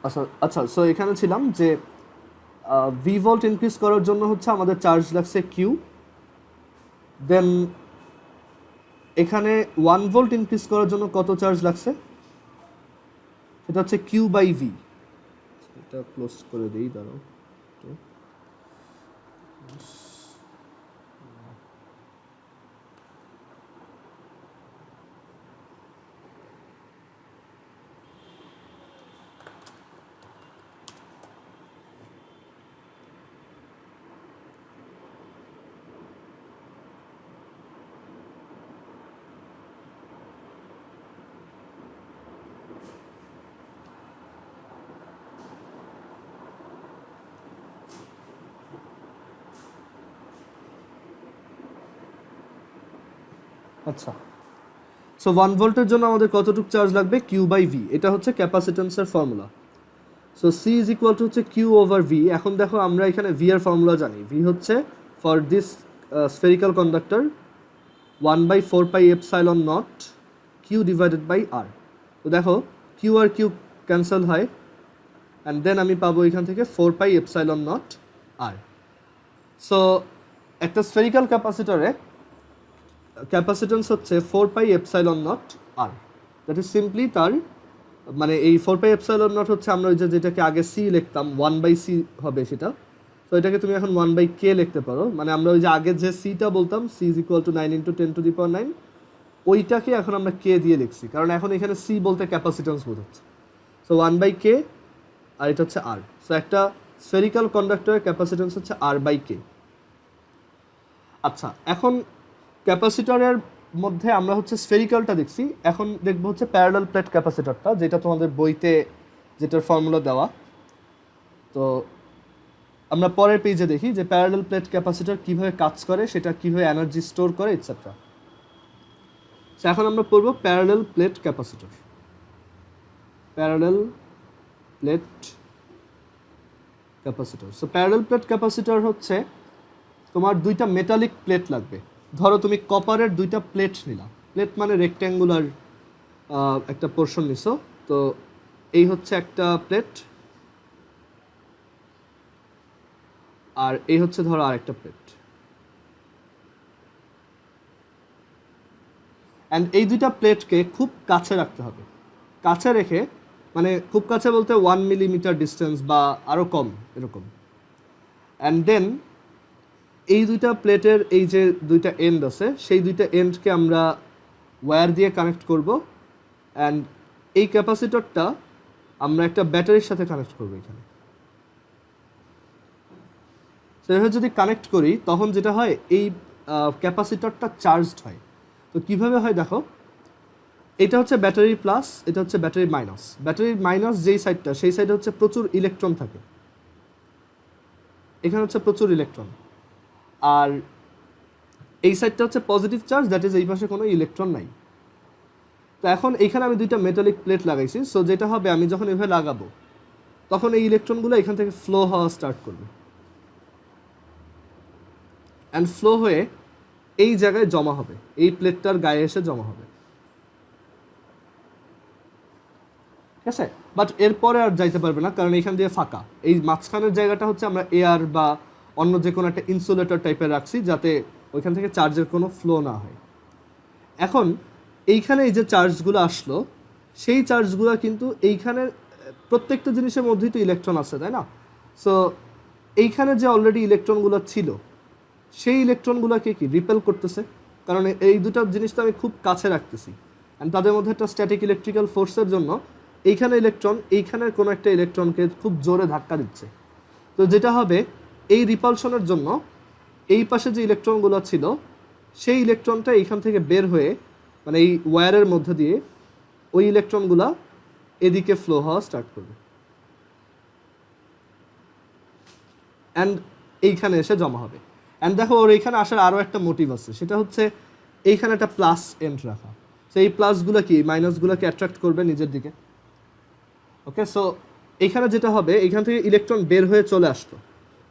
আচ্ছা আচ্ছা, সো এখানে ছিলাম যে ভি ভোল্ট ইনক্রিজ করার জন্য হচ্ছে আমাদের চার্জ লাগছে কিউ, দেন এখানে 1 ভোল্ট ইনক্রিজ করার জন্য কত চার্জ লাগছে, সেটা হচ্ছে কিউ বাই ভি। এটা ক্লোজ করে দিই, দাঁড়াও। আচ্ছা, সো 1 ভোল্টের জন্য আমাদের কতটুকু চার্জ লাগবে, কিউ বাই ভি। এটা হচ্ছে ক্যাপাসিটেন্সের formula. So C is equal to হচ্ছে কিউ ওভার ভি। এখন দেখো আমরা এখানে ভি এর ফর্মুলা জানি। ভি হচ্ছে for this spherical conductor 1/4 pi epsilon naught Q divided by R. তো দেখো কিউ আর কিউ ক্যান্সেল হয়, অ্যান্ড দেন আমি পাবো এখান থেকে 4 pi epsilon naught R. So একটা স্ফেরিক্যাল ক্যাপাসিটরে ক্যাপাসিটেন্স হচ্ছে 4 pi epsilon naught R. That is simply তার মানে এই 4 পাই এপসাইলন নট হচ্ছে আমরা ওই যেটাকে আগে সি লিখতাম 1/c হবে সেটা। তো এটাকে তুমি এখন 1/k লিখতে পারো। মানে আমরা ওই যে আগে যে সিটা বলতাম সি ইজ ইকুয়াল টু 9 × 10⁹, ওইটাকে এখন আমরা কে দিয়ে লিখছি, কারণ এখন এখানে সি বলতে ক্যাপাসিটেন্স বোঝাচ্ছে। সো 1/k আর এটা হচ্ছে আর। সো একটা স্ফেরিক্যাল কন্ডাক্টরের ক্যাপাসিটেন্স হচ্ছে r/k। আচ্ছা, এখন ক্যাপাসিটরের মধ্যে আমরা হচ্ছে স্ফেরিক্যালটা দেখছি, এখন দেখবো হচ্ছে প্যারালাল প্লেট ক্যাপাসিটরটা, যেটা তোমাদের বইতে যেটার ফর্মুলা দেওয়া। তো আমরা পরের পেজে দেখি যে প্যারালাল প্লেট ক্যাপাসিটর কীভাবে কাজ করে, সেটা কীভাবে এনার্জি স্টোর করে এটসেট্রা। সো এখন আমরা পড়বো parallel plate capacitor. Parallel plate capacitor. So parallel plate capacitor হচ্ছে তোমার দুইটা মেটালিক প্লেট লাগবে। ধরো তুমি কপারের দুইটা প্লেট নিলা, প্লেট মানে রেক্ট্যাঙ্গুলার একটা পোর্শন নিছো। তো এই হচ্ছে একটা প্লেট, আর এই হচ্ছে ধরো আরেকটা প্লেট, অ্যান্ড এই দুইটা প্লেটকে খুব কাছে রাখতে হবে। কাছে রেখে, মানে খুব কাছে বলতে 1 মিলিমিটার ডিস্টেন্স বা আরও কম এরকম। অ্যান্ড দেন এই দুইটা প্লেটের এই যে দুইটা এন্ড আছে, সেই দুইটা এন্ডকে আমরা ওয়্যার দিয়ে কানেক্ট করব, অ্যান্ড এই ক্যাপাসিটরটা আমরা একটা ব্যাটারির সাথে কানেক্ট করব এখানে। সেভাবে যদি কানেক্ট করি তখন যেটা হয়, এই ক্যাপাসিটরটা চার্জড হয়। তো কীভাবে হয় দেখো, এটা হচ্ছে ব্যাটারি প্লাস, এটা হচ্ছে ব্যাটারি মাইনাস। ব্যাটারির মাইনাস যেই সাইডটা, সেই সাইডে হচ্ছে প্রচুর ইলেকট্রন থাকে, এখানে হচ্ছে প্রচুর ইলেকট্রন। আর এই সাইডটা হচ্ছে পজিটিভ চার্জ, দ্যাট ইজ এই পাশে কোনো ইলেকট্রন নাই। তো এখন এইখানে আমি দুইটা মেটালিক প্লেট লাগাইছি। সো যেটা হবে, আমি যখন এভাবে লাগাবো তখন এই ইলেকট্রনগুলো এখান থেকে ফ্লো হওয়া স্টার্ট করবে, অ্যান্ড ফ্লো হয়ে এই জায়গায় জমা হবে, এই প্লেটটার গায়ে এসে জমা হবে। ঠিক আছে, বাট এরপরে আর যাইতে পারবে না, কারণ এইখান দিয়ে ফাঁকা। এই মাঝখানের জায়গাটা হচ্ছে আমরা এয়ার বা অন্য যে কোনো একটা ইনসুলেটর টাইপের রাখছি, যাতে ওইখান থেকে চার্জের কোনো ফ্লো না হয়। এখন এইখানে এই যে চার্জগুলো আসলো, সেই চার্জগুলো কিন্তু এইখানে প্রত্যেকটা জিনিসের মধ্যেই তো ইলেকট্রন আছে, তাই না? সো এইখানে যে অলরেডি ইলেকট্রনগুলো ছিল, সেই ইলেকট্রনগুলোকে কি রিপেল করতেছে, কারণ এই দুটো জিনিস তো আমি খুব কাছে রাখতেছি, অ্যান্ড তাদের মধ্যে একটা স্ট্যাটিক ইলেকট্রিক্যাল ফোর্সের জন্য এইখানে ইলেকট্রন এইখানের কোনো একটা ইলেকট্রনকে খুব জোরে ধাক্কা দিচ্ছে। তো যেটা হবে, এই রিপালশনের জন্য এই পাশে যে ইলেকট্রনগুলো ছিল, সেই ইলেকট্রনটা এইখান থেকে বের হয়ে, মানে এই ওয়্যারের মধ্যে দিয়ে ওই ইলেকট্রনগুলো এদিকে ফ্লো হওয়া স্টার্ট করবে, অ্যান্ড এইখানে এসে জমা হবে। অ্যান্ড দেখো, ওর এইখানে আসার আরও একটা মোটিভ আছে, সেটা হচ্ছে এইখানে একটা প্লাস এন্ড রাখা। সো এই প্লাসগুলো কি মাইনাসগুলোকে অ্যাট্রাক্ট করবে নিজের দিকে। ওকে, সো এইখানে যেটা হবে, এইখান থেকে ইলেকট্রন বের হয়ে চলে আসতো।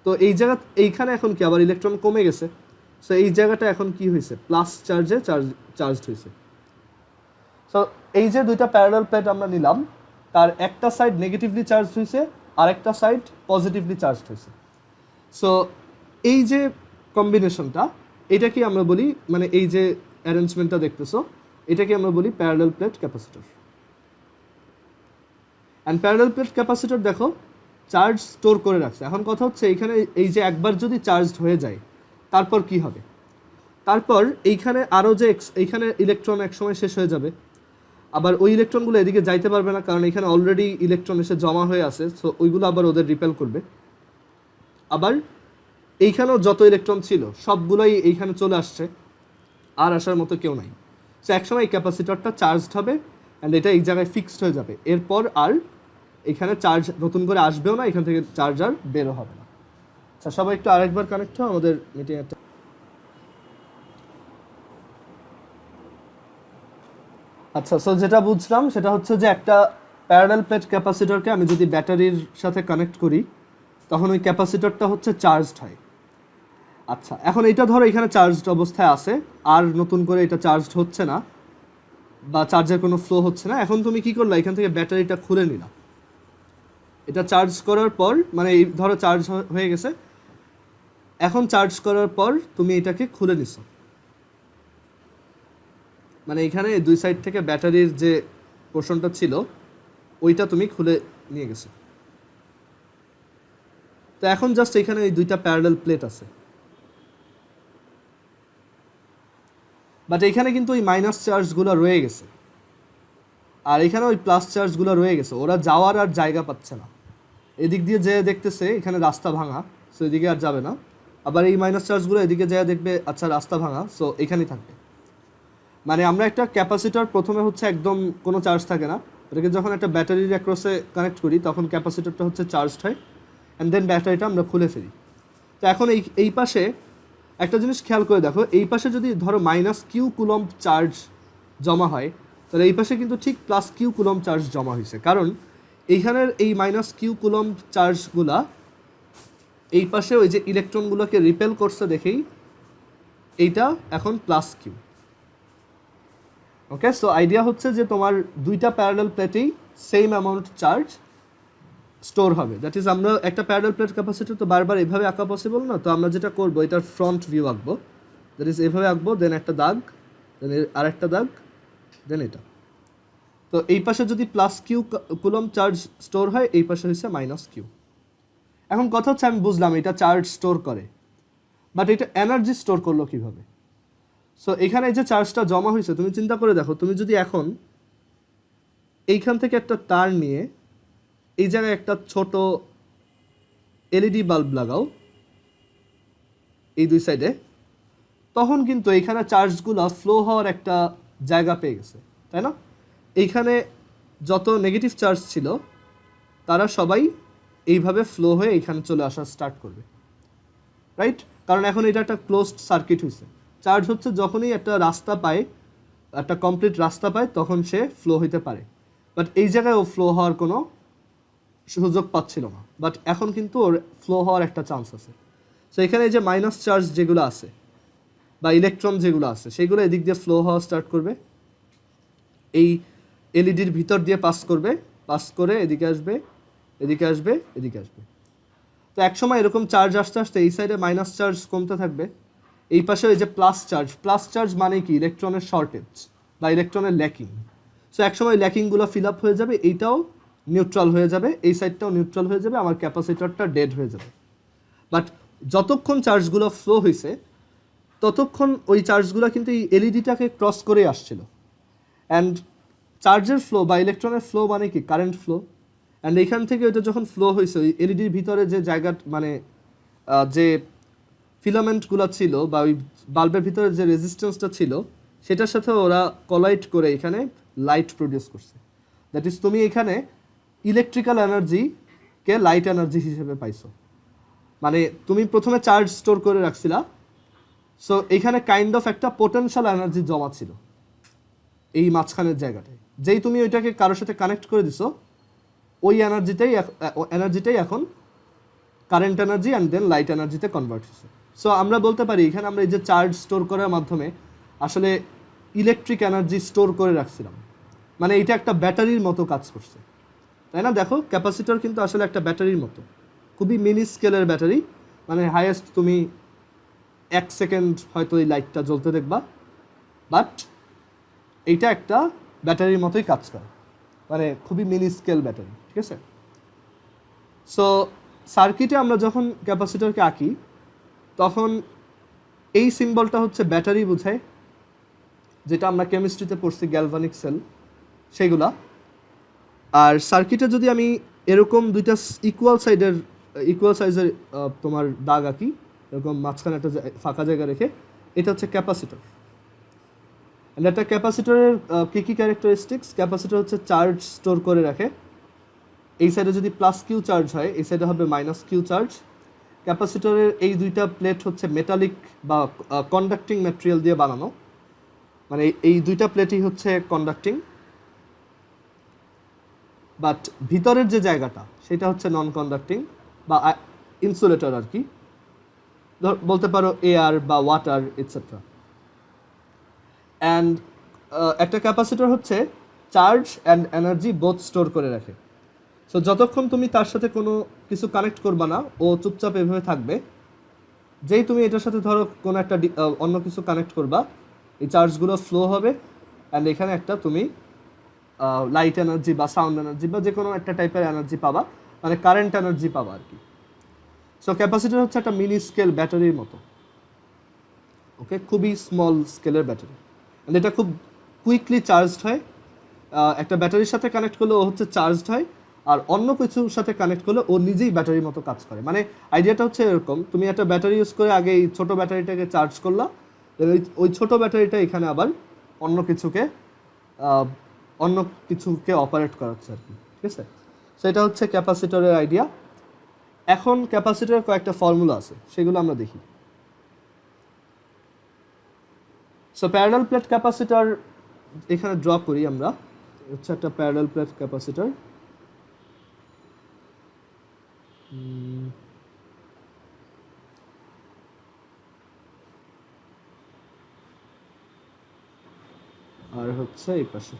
তো এই জায়গা, এইখানে এখন কি আবার ইলেকট্রন কমে গেছে। সো এই জায়গাটা এখন কি হয়েছে, প্লাস চার্জড হয়েছে। সো এই যে দুইটা প্যারালাল প্লেট আমরা নিলাম, তার একটা সাইড নেগেটিভলি চার্জ হয়েছে আর একটা সাইড পজিটিভলি চার্জ হয়েছে। সো এই যে কম্বিনেশনটা, এটাকে আমরা বলি, মানে এই যে অ্যারেঞ্জমেন্টটা দেখতেছো, এটাকে আমরা বলি parallel plate capacitor. And parallel plate capacitor দেখো চার্জ স্টোর করে রাখছে। এখন কথা হচ্ছে এইখানে এই যে একবার যদি চার্জড হয়ে যায় তারপর কি হবে? তারপর এইখানে আরও যে এইখানে ইলেকট্রন একসময় শেষ হয়ে যাবে, আবার ওই ইলেকট্রনগুলো এদিকে যাইতে পারবে না, কারণ এখানে অলরেডি ইলেকট্রন এসে জমা হয়ে আছে। সো ওইগুলো আবার ওদের রিপেল করবে। আবার এইখানেও যত ইলেকট্রন ছিল সবগুলোই এইখানে চলে আসছে, আর আসার মতো কেউ নাই। সো একসময় এই ক্যাপাসিটরটা চার্জড হবে অ্যান্ড এটা এই জায়গায় ফিক্সড হয়ে যাবে। এরপর আর এখানে চার্জ নতুন করে আসবেও না, এখান থেকে চার্জ আর বেরো হবে না। আচ্ছা, সবাই একটু আরেকবার কানেক্ট হও, আমাদের মিটিং একটা। আচ্ছা, সো যেটা বুঝলাম সেটা হচ্ছে যে একটা প্যারালাল প্লেট ক্যাপাসিটরকে আমি যদি ব্যাটারির সাথে কানেক্ট করি তখন ওই ক্যাপাসিটরটা হচ্ছে চার্জড হয়। আচ্ছা, এখন এটা ধরো এখানে চার্জড অবস্থায় আছে, আর নতুন করে এটা চার্জড হচ্ছে না বা চার্জের কোনো ফ্লো হচ্ছে না। এখন তুমি কি করলা, এখান থেকে ব্যাটারিটা খুলে নিলা। এটা চার্জ করার পর, মানে এই ধরো চার্জ হয়ে গেছে, এখন চার্জ করার পর তুমি এটাকে খুলে নিছো। মানে এখানে দুই সাইড থেকে ব্যাটারির যে পোর্শনটা ছিল ওইটা তুমি খুলে নিয়ে গেছো। তো এখন জাস্ট এখানে এই দুইটা প্যারালাল প্লেট আছে, বাট এখানে কিন্তু ওই মাইনাস চার্জগুলো রয়ে গেছে আর এখানে ওই প্লাস চার্জগুলো রয়ে গেছে। ওরা যাওয়ার আর জায়গা পাচ্ছে না। এদিক দিয়ে যে দেখতেছে এখানে রাস্তা ভাঙা, সো এদিকে আর যাবে না। আবার এই মাইনাস চার্জগুলো এদিকে যায় দেখবে আচ্ছা রাস্তা ভাঙা, সো এখানেই থাকবে। মানে আমরা একটা ক্যাপাসিটর প্রথমে হচ্ছে একদম কোনো চার্জ থাকে না, এটাকে যখন একটা ব্যাটারির অ্যাক্রসে কানেক্ট করি তখন ক্যাপাসিটরটা হচ্ছে চার্জড হয় অ্যান্ড দেন ব্যাটারিটা আমরা খুলে ফেলি। তো এখন এই পাশে একটা জিনিস খেয়াল করে দেখো, এই পাশে যদি ধরো মাইনাস কিউ কুলম্ব চার্জ জমা হয় তাহলে এই পাশে কিন্তু ঠিক প্লাস কিউ কুলম্ব চার্জ জমা হয়েছে, কারণ এইখানের এই মাইনাস কিউ কুলম্ব চার্জগুলা এই পাশে ওই যে ইলেকট্রনগুলোকে রিপেল করছে দেখেই এইটা এখন plus Q. Okay, so idea হচ্ছে যে তোমার দুইটা প্যারালাল প্লেটেই সেম অ্যামাউন্ট চার্জ স্টোর হবে। দ্যাট ইজ, আমরা একটা প্যারালাল প্লেট ক্যাপাসিটর তো বারবার এভাবে আঁকা পসিবল না, তো আমরা যেটা করবো এটার ফ্রন্ট ভিউ আঁকবো। দ্যাট ইজ এভাবে আঁকবো, দেন একটা দাগ, দেন আর একটা দাগ, দেন এটা। তো এই পাশে যদি plus Q coulomb charge store হয়, এই পাশে হচ্ছে মাইনাস কিউ। এখন কথা হচ্ছে আমি বুঝলাম এটা চার্জ স্টোর করে, বাট এটা এনার্জি স্টোর করলো কীভাবে? সো এখানে যে চার্জটা জমা হয়েছে তুমি চিন্তা করে দেখো, তুমি যদি এখন এইখান থেকে একটা তার নিয়ে এই জায়গায় একটা ছোট এলইডি বাল্ব লাগাও এই দুই সাইডে, তখন কিন্তু এইখানে চার্জগুলো ফ্লো হওয়ার একটা জায়গা পেয়ে গেছে, তাই না? এইখানে যত নেগেটিভ চার্জ ছিল তারা সবাই এইভাবে ফ্লো হয়ে এইখানে চলে আসা স্টার্ট করবে, রাইট? কারণ এখন এটা একটা ক্লোজড সার্কিট হয়েছে। চার্জ হচ্ছে যখনই একটা রাস্তা পায়, একটা কমপ্লিট রাস্তা পায়, তখন সে ফ্লো হইতে পারে। বাট এই জায়গায় ও ফ্লো হওয়ার কোনো সুযোগ পাচ্ছিল না, বাট এখন কিন্তু ওর ফ্লো হওয়ার একটা চান্স আছে। সো এখানে যে মাইনাস চার্জ যেগুলো আছে বা ইলেকট্রন যেগুলো আছে সেগুলো এদিক দিয়ে ফ্লো হওয়া স্টার্ট করবে, এই এলইডির ভিতর দিয়ে পাস করবে, পাস করে এদিকে আসবে, এদিকে আসবে, এদিকে আসবে। তো একসময় এরকম চার্জ আসতে আসতে এই সাইডে মাইনাস চার্জ কমতে থাকবে, এই পাশে এই যে প্লাস চার্জ মানে কি ইলেকট্রনের শর্টেজ বা ইলেকট্রনের ল্যাকিং। সো একসময় ল্যাকিংগুলো ফিল আপ হয়ে যাবে, এইটাও নিউট্রাল হয়ে যাবে, এই সাইডটাও নিউট্রাল হয়ে যাবে, আমার ক্যাপাসিটরটা ডেড হয়ে যাবে। বাট যতক্ষণ চার্জগুলো ফ্লো হয়েছে ততক্ষণ ওই চার্জগুলো কিন্তু এই এলইডিটাকে ক্রস করে আসছিল। অ্যান্ড চার্জের ফ্লো বা ইলেকট্রনের ফ্লো মানে কি কারেন্ট ফ্লো। অ্যান্ড এইখান থেকে ওইটা যখন ফ্লো হয়েছে ওই এলইডির ভিতরে যে জায়গা মানে যে ফিলামেন্টগুলো ছিল বা ওই বাল্বের ভিতরে যে রেজিস্ট্যান্সটা ছিল সেটার সাথে ওরা কলাইড করে এখানে লাইট প্রডিউস করছে। দ্যাট ইজ, তুমি এখানে ইলেকট্রিক্যাল এনার্জিকে লাইট এনার্জি হিসেবে পাইছো। মানে তুমি প্রথমে চার্জ স্টোর করে রাখছিলা, সো এখানে কাইন্ড অফ একটা পোটেনশিয়াল এনার্জি জমা ছিল এই মাঝখানের জায়গাটায়। যেই তুমি ওইটাকে কারোর সাথে কানেক্ট করে দিছো, ওই এনার্জিটাই এখন current energy and then light এনার্জিতে কনভার্ট হচ্ছে। সো আমরা বলতে পারি এখানে আমরা এই যে চার্জ স্টোর করার মাধ্যমে আসলে ইলেকট্রিক এনার্জি স্টোর করে রাখছিলাম, মানে এটা একটা ব্যাটারির মতো কাজ করছে। তাই না? দেখো ক্যাপাসিটর কিন্তু আসলে একটা ব্যাটারির মতো, খুবই মিনি স্কেলের ব্যাটারি, মানে হাইয়েস্ট তুমি 1 সেকেন্ড হয়তো এই লাইটটা জ্বলতে দেখবা, বাট এইটা একটা ব্যাটারির মতোই কাজ করে, মানে খুবই মিনি স্কেল ব্যাটারি, ঠিক আছে? সো সার্কিটে আমরা যখন ক্যাপাসিটরকে আঁকি তখন এই সিম্বলটা হচ্ছে ব্যাটারি বোঝায়, যেটা আমরা কেমিস্ট্রিতে পড়ছি গ্যালভানিক সেল সেইগুলা। আর সার্কিটে যদি আমি এরকম দুইটা ইকুয়াল সাইজের তোমার দাগ আঁকি, এরকম মাঝখানে একটা ফাঁকা জায়গা রেখে, এটা হচ্ছে ক্যাপাসিটর। একটা ক্যাপাসিটরের কী কী ক্যারেক্টারিস্টিক্স? ক্যাপাসিটর হচ্ছে চার্জ স্টোর করে রাখে। এই সাইডে যদি প্লাস কিউ চার্জ হয়, এই সাইডে হবে মাইনাস কিউ চার্জ। ক্যাপাসিটরের এই দুইটা প্লেট হচ্ছে মেটালিক বা কন্ডাক্টিং ম্যাটেরিয়াল দিয়ে বানানো, মানে এই দুইটা প্লেটই হচ্ছে কন্ডাক্টিং, বাট ভিতরের যে জায়গাটা সেটা হচ্ছে নন কন্ডাক্টিং বা ইনসুলেটর আর কি, বলতে পারো এয়ার বা ওয়াটার এটসেট্রা। অ্যান্ড একটা ক্যাপাসিটর হচ্ছে charge and energy both store করে রাখে। সো যতক্ষণ তুমি তার সাথে কোনো কিছু কানেক্ট করবা না, ও চুপচাপ এভাবে থাকবে। যেই তুমি এটার সাথে ধরো কোনো একটা অন্য কিছু কানেক্ট করবা, এই চার্জগুলো ফ্লো হবে, অ্যান্ড এখানে একটা তুমি লাইট এনার্জি বা সাউন্ড এনার্জি বা যে কোনো একটা টাইপের এনার্জি পাবা, মানে কারেন্ট এনার্জি পাবা আর কি। সো ক্যাপাসিটর হচ্ছে একটা মিনি স্কেল ব্যাটারির মতো, ওকে, খুবই স্মল স্কেলের ব্যাটারি, অ্যান্ড এটা খুব কুইকলি চার্জড হয়। একটা ব্যাটারির সাথে কানেক্ট করলে ও হচ্ছে চার্জড হয়, আর অন্য কিছুর সাথে কানেক্ট করলে ও নিজেই ব্যাটারির মতো কাজ করে। মানে আইডিয়াটা হচ্ছে এরকম, তুমি একটা ব্যাটারি ইউজ করে আগে এই ছোটো ব্যাটারিটাকে চার্জ করলা, ওই ছোটো ব্যাটারিটা এখানে আবার অন্য কিছুকে অপারেট করাচ্ছে আর কি, ঠিক আছে? সো এটা হচ্ছে ক্যাপাসিটরের আইডিয়া। এখন ক্যাপাসিটরের কয়েকটা ফর্মুলা আছে, সেগুলো আমরা দেখি। সো প্যারালাল প্লেট ক্যাপাসিটর এখানে ড্র করি আমরা, হচ্ছে একটা প্যারালাল প্লেট ক্যাপাসিটর। আর হচ্ছে এই পাশে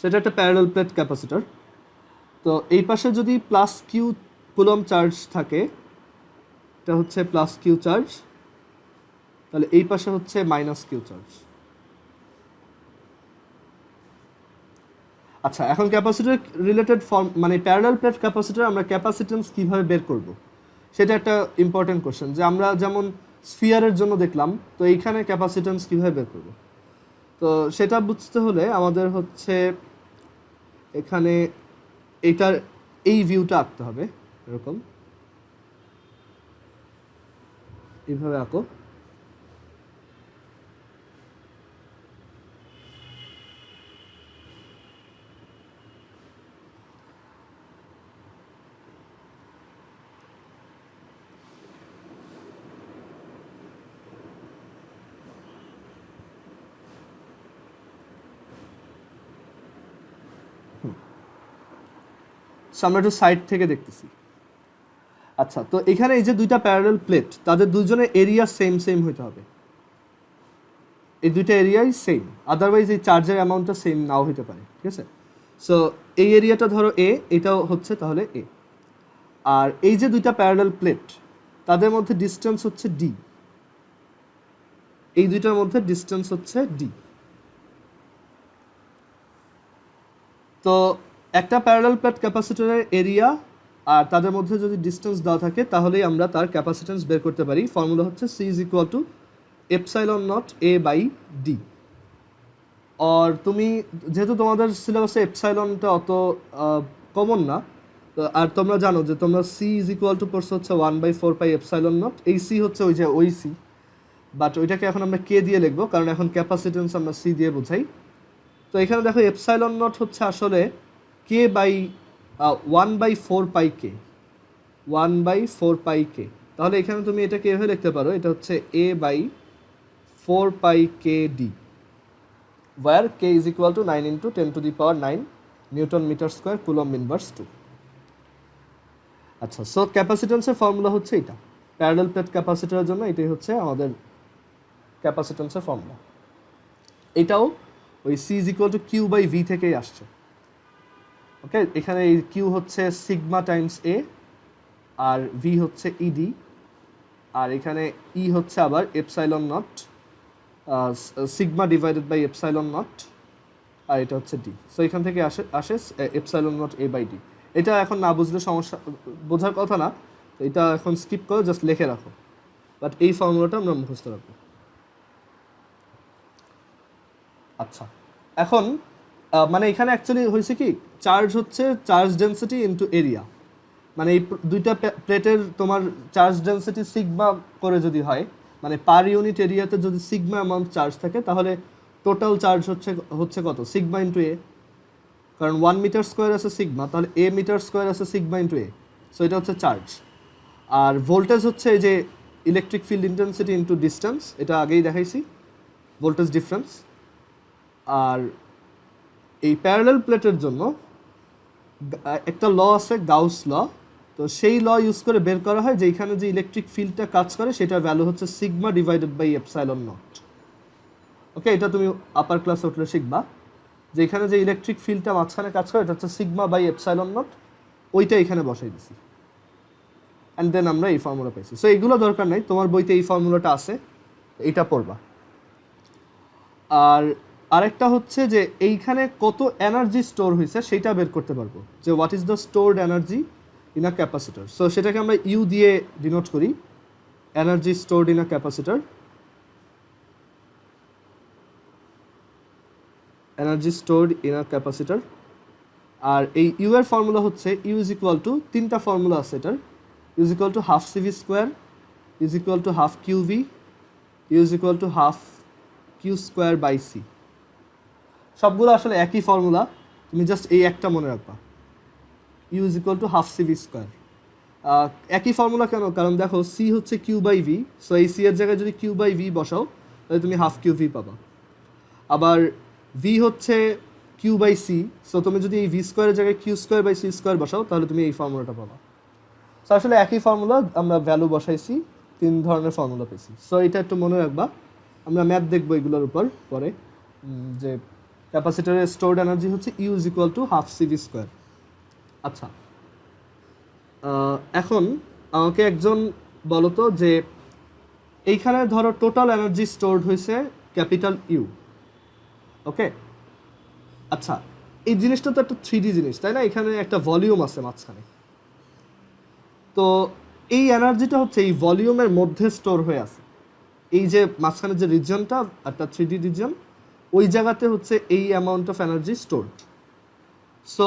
সেটা একটা প্যারালাল প্লেট ক্যাপাসিটর। তো এই পাশে যদি প্লাস কিউ কুলম চার্জ থাকে, এটা হচ্ছে প্লাস কিউ চার্জ, তাহলে এই পাশে হচ্ছে মাইনাস কিউ চার্জ। আচ্ছা, এখন ক্যাপাসিটর রিলেটেড ফর্ম, মানে প্যারালাল প্লেট ক্যাপাসিটর আমরা ক্যাপাসিটেন্স কিভাবে বের করব, সেটা একটা ইম্পর্টেন্ট কোশ্চেন। যে আমরা যেমন স্ফিয়ারের জন্য দেখলাম, তো এইখানে ক্যাপাসিটেন্স কিভাবে বের করব, তো সেটা বুঝতে হলে আমাদের হচ্ছে এখানে এইটার এই ভিউটা আঁকতে হবে, এরকম এইভাবে আঁকো। আমরা একটু সাইড থেকে দেখতেছি। আচ্ছা, তো এখানে এই যে দুইটা প্যারালাল প্লেট, তাদের দুজনের এরিয়া সেম হইতে হবে, এই দুইটা এরিয়াই সেম, আদারওয়াইজ এই চার্জের অ্যামাউন্টটা সেম নাও হইতে পারে, ঠিক আছে? সো এই এরিয়াটা ধরো এ, এটাও হচ্ছে তাহলে এ। আর এই যে দুইটা প্যারালাল প্লেট, তাদের মধ্যে ডিস্টেন্স হচ্ছে ডি, এই দুইটার মধ্যে ডিস্টেন্স হচ্ছে ডি। তো একটা প্যারালাল প্লেট ক্যাপাসিটরের এরিয়া আর তাদের মধ্যে যদি ডিস্টেন্স দেওয়া থাকে, তাহলেই আমরা তার ক্যাপাসিটেন্স বের করতে পারি। ফর্মুলা হচ্ছে C is equal to epsilon naught A by D. আর তুমি যেহেতু তোমাদের সিলেবাসে এপসাইলনটা অত কমন না, আর তোমরা জানো যে তোমরা সি ইজ ইকুয়াল টু পড়ছো হচ্ছে 1/4 পাই এপসাইলন নট, এই সি হচ্ছে ওই সি, বাট ওইটাকে এখন আমরা কে দিয়ে লিখবো, কারণ এখন ক্যাপাসিটেন্স আমরা সি দিয়ে বোঝাই। তো এখানে দেখো এপসাইলন নট হচ্ছে আসলে কে বাই 1/4 পাই কে, 1/4 পাই কে। তাহলে এখানে তুমি এটাকে এভাবে লিখতে পারো, এটা হচ্ছে A by 4 pi K D, where K is equal to 9 × 10⁹ newton metre square coulomb inverse 2। আচ্ছা, সো ক্যাপাসিটেন্সের ফর্মুলা হচ্ছে এটা, প্যারালাল প্লেট ক্যাপাসিটরের জন্য এটাই হচ্ছে আমাদের ক্যাপাসিটেন্সের ফর্মুলা। এটাও ওই C is equal to Q by V থেকেই আসছে। ওকে, এখানে এই কিউ হচ্ছে সিগমা টাইমস এ, আর ভি হচ্ছে ইডি, আর এখানে ই হচ্ছে আবার epsilon naught, sigma divided by epsilon naught, আর এটা হচ্ছে ডি। সো এখান থেকে আসে epsilon naught A by D. এটা এখন না বুঝলে সমস্যা, বোঝার কথা না, তো এটা এখন স্কিপ করে জাস্ট লিখে রাখো, বাট এই ফর্মুলাটা আমরা মুখস্থ রাখবো। আচ্ছা, এখন মানে এখানে অ্যাকচুয়ালি হয়েছে কি, চার্জ হচ্ছে চার্জ ডেন্সিটি ইনটু এরিয়া, মানে এই দুইটা প্লেটের তোমার চার্জ ডেন্সিটি সিগমা করে যদি হয়, মানে পার ইউনিট এরিয়াতে যদি সিগমা অ্যামাউন্ট চার্জ থাকে, তাহলে টোটাল চার্জ হচ্ছে কত, সিগমা ইন্টু এ, কারণ 1 মিটার স্কোয়ার আছে সিগমা, তাহলে এ মিটার স্কোয়ার আছে সিগমা ইন্টু এ, সো এটা হচ্ছে চার্জ। আর ভোল্টেজ হচ্ছে এই যে electric field intensity into distance, এটা আগেই দেখাইছি, ভোল্টেজ ডিফারেন্স। আর এই প্যারালাল প্লেটের জন্য একটা ল আছে, গাউস ল, তো সেই ল ইউজ করে বের করা হয় যে এখানে যে ইলেকট্রিক ফিল্ডটা কাজ করে সেটার ভ্যালু হচ্ছে sigma divided by epsilon naught. Okay, এটা তুমি আপার ক্লাসে উঠলে শিখবা যে এখানে যে ইলেকট্রিক ফিল্ডটা মাঝখানে কাজ করে এটা হচ্ছে সিগমা বাই এপসাইলন নট, ওইটা এখানে বসাই দিছি, অ্যান্ড দেন আমরা এই ফর্মুলা পাইছি। সো এইগুলো দরকার নাই, তোমার বইতে এই ফর্মুলাটা আছে, এইটা পড়বা। আর আরেকটা হচ্ছে যে এইখানে কত এনার্জি স্টোর হয়েছে সেটা বের করতে পারবো, যে what is the stored energy in a capacitor. So সেটাকে আমরা ইউ দিয়ে ডিনোট করি, energy stored in a capacitor, energy stored in a capacitor. আর এই ইউ এর ফর্মুলা হচ্ছে ইউ ইজ ইকুয়াল টু, তিনটা ফর্মুলা আছে এটার, U is equal to half CV square, is equal to half Q V, U is equal to half Q square by C. সবগুলো আসলে একই ফর্মুলা, তুমি জাস্ট এই একটা মনে রাখবা, U is equal to half CV square. একই formula কেন, কারণ দেখো সি হচ্ছে কিউ বাই ভি, সো এই সি এর জায়গায় যদি কিউ বাই ভি বসাও তাহলে তুমি হাফ কিউ ভি পাবা। আবার ভি হচ্ছে কিউ বাই সি, সো তুমি যদি এই ভি স্কোয়ারের জায়গায় Q square by C square বসাও তাহলে তুমি এই ফর্মুলাটা পাবা। সো আসলে একই ফর্মুলা, আমরা ভ্যালু বসাইছি, তিন ধরনের ফর্মুলা পেয়েছি। সো এটা একটু মনে রাখবা, আমরা ম্যাথ দেখবো এগুলোর উপর পরে, যে ক্যাপাসিটরের স্টোরড এনার্জি হচ্ছে U is equal to half CV square. আচ্ছা, এখন আমাকে একজন বলো তো যে এইখানে ধরো টোটাল এনার্জি স্টোরড হয়েছে ক্যাপিটাল ইউ। ওকে, আচ্ছা, এই জিনিসটা তো একটা 3D জিনিস, তাই না? এখানে একটা ভলিউম আছে মাঝখানে, তো এই এনার্জিটা হচ্ছে এই ভলিউমের মধ্যে স্টোর হয়ে আছে। এই যে মাঝখানে যে রিজিয়নটা, একটা 3D রিজিয়ন, ওই জায়গাতে হচ্ছে এই amount of energy stored. So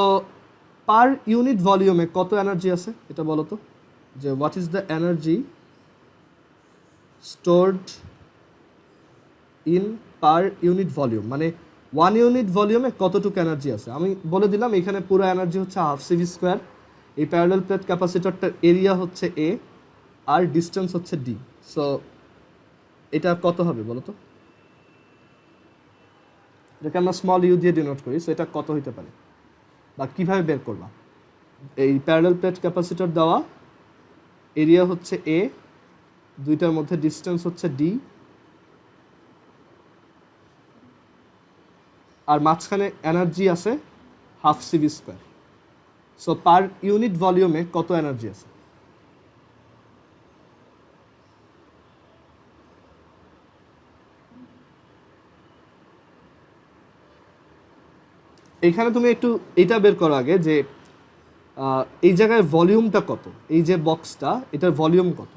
per unit ভলিউমে কত এনার্জি আছে এটা বলো তো, যে what is the energy stored in per unit volume, মানে 1 ইউনিট ভলিউমে কতটুকু এনার্জি আছে। আমি বলে দিলাম এখানে পুরো এনার্জি হচ্ছে হাফ সিভি স্কোয়ার, এই প্যারালাল প্লেট ক্যাপাসিটরটার এরিয়া হচ্ছে এ, আর ডিস্টেন্স হচ্ছে ডি। সো এটা কত হবে বলো তো, এটাকে আমরা স্মল ইউ দিয়ে ডিনোট করি, সো এটা কত হইতে পারে বা কীভাবে বের করবা। এই প্যারালাল প্লেট ক্যাপাসিটর দেওয়া, এরিয়া হচ্ছে এ, দুইটার মধ্যে ডিস্টেন্স হচ্ছে ডি, আর মাঝখানে এনার্জি আছে half CV square. So per unit ভলিউমে কত এনার্জি আছে। এইখানে তুমি একটু এইটা বের করো আগে, যে এই জায়গায় ভলিউমটা কত, এই যে বক্সটা এটার ভলিউম কত।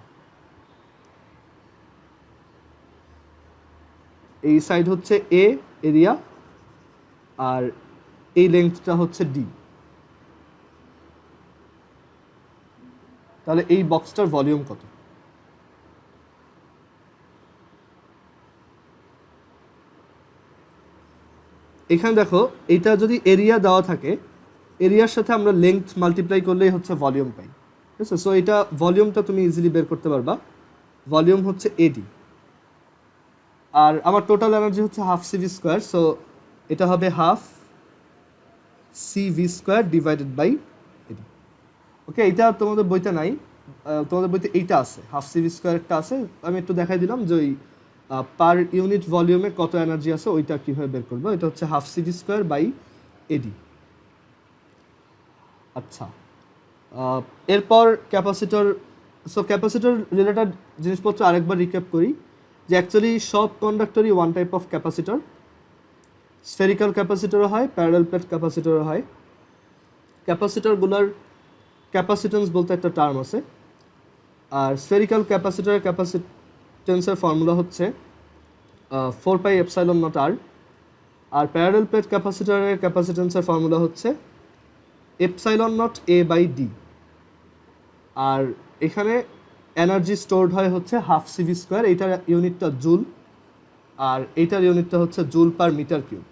এই সাইড হচ্ছে এ এরিয়া, আর এই লেন্থটা হচ্ছে ডি, তাহলে এই বক্সটার ভলিউম কত। এখানে দেখো এইটা যদি এরিয়া দেওয়া থাকে, এরিয়ার সাথে আমরা লেন্থ মাল্টিপ্লাই করলেই হচ্ছে ভলিউম পাই, ঠিক আছে? সো এটা ভলিউমটা তুমি ইজিলি বের করতে পারবা, ভলিউম হচ্ছে এডি, আর আমার টোটাল এনার্জি হচ্ছে হাফ সিভি স্কোয়ার, সো এটা হবে half CV square divided by AD. Okay, এটা তোমাদের বইতে নাই, তোমাদের বইতে এইটা আছে, হাফ সিভি স্কোয়ারটা আছে। আমি একটু দেখাই দিলাম যে ওই পার ইউনিট ভলিউমে কত এনার্জি আছে ওইটা কীভাবে বের করবো। এটা হচ্ছে half CV square by AD. আচ্ছা, এরপর ক্যাপাসিটর। সো ক্যাপাসিটর রিলেটেড জিনিসপত্র আরেকবার রিক্যাপ করি যে অ্যাকচুয়ালি সব কন্ডাক্টরই one type of capacitor. Spherical ক্যাপাসিটরও হয়, প্যারালাল প্লেট ক্যাপাসিটরও হয়। ক্যাপাসিটরগুলোর ক্যাপাসিটেন্স বলতে একটা টার্ম আছে, আর স্ফেরিক্যাল ক্যাপাসিটরের ক্যাপাসিটেন্সের ফর্মুলা হচ্ছে 4 পাই এপসাইলন নট আর। আর প্যারালাল প্লেট ক্যাপাসিটরের ক্যাপাসিটেন্সের ফর্মুলা হচ্ছে epsilon naught A by D. আর এখানে এনার্জি স্টোরড হয় হচ্ছে হাফ সিভি স্কোয়ার, এইটার ইউনিটটা জুল, আর এইটার ইউনিটটা হচ্ছে জুল পার মিটার কিউব।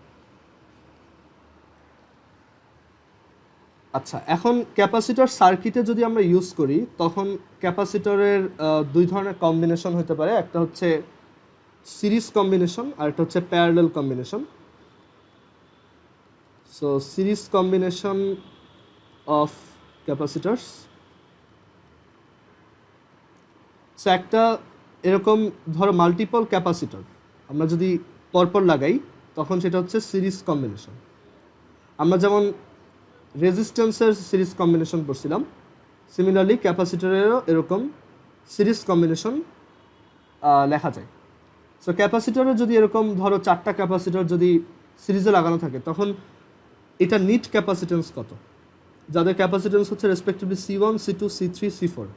আচ্ছা, এখন ক্যাপাসিটর সার্কিটে যদি আমরা ইউজ করি তখন ক্যাপাসিটরের দুই ধরনের কম্বিনেশন হতে পারে, একটা হচ্ছে সিরিজ কম্বিনেশন আর একটা হচ্ছে parallel combination. So series combination of capacitors, so একটা এরকম ধরো মাল্টিপল ক্যাপাসিটর আমরা যদি পরপর লাগাই তখন সেটা হচ্ছে সিরিজ কম্বিনেশন। আমরা যেমন রেজিস্ট্যান্সের সিরিজ কম্বিনেশন করছিলাম, সিমিলারলি ক্যাপাসিটরেরও এরকম সিরিজ কম্বিনেশন লেখা যায়। সো ক্যাপাসিটরে যদি এরকম ধরো 4টা ক্যাপাসিটর যদি সিরিজে লাগানো থাকে তখন এটা নিট ক্যাপাসিটেন্স কত, যাদের ক্যাপাসিটেন্স হচ্ছে respectively C1, C2, C3, C4।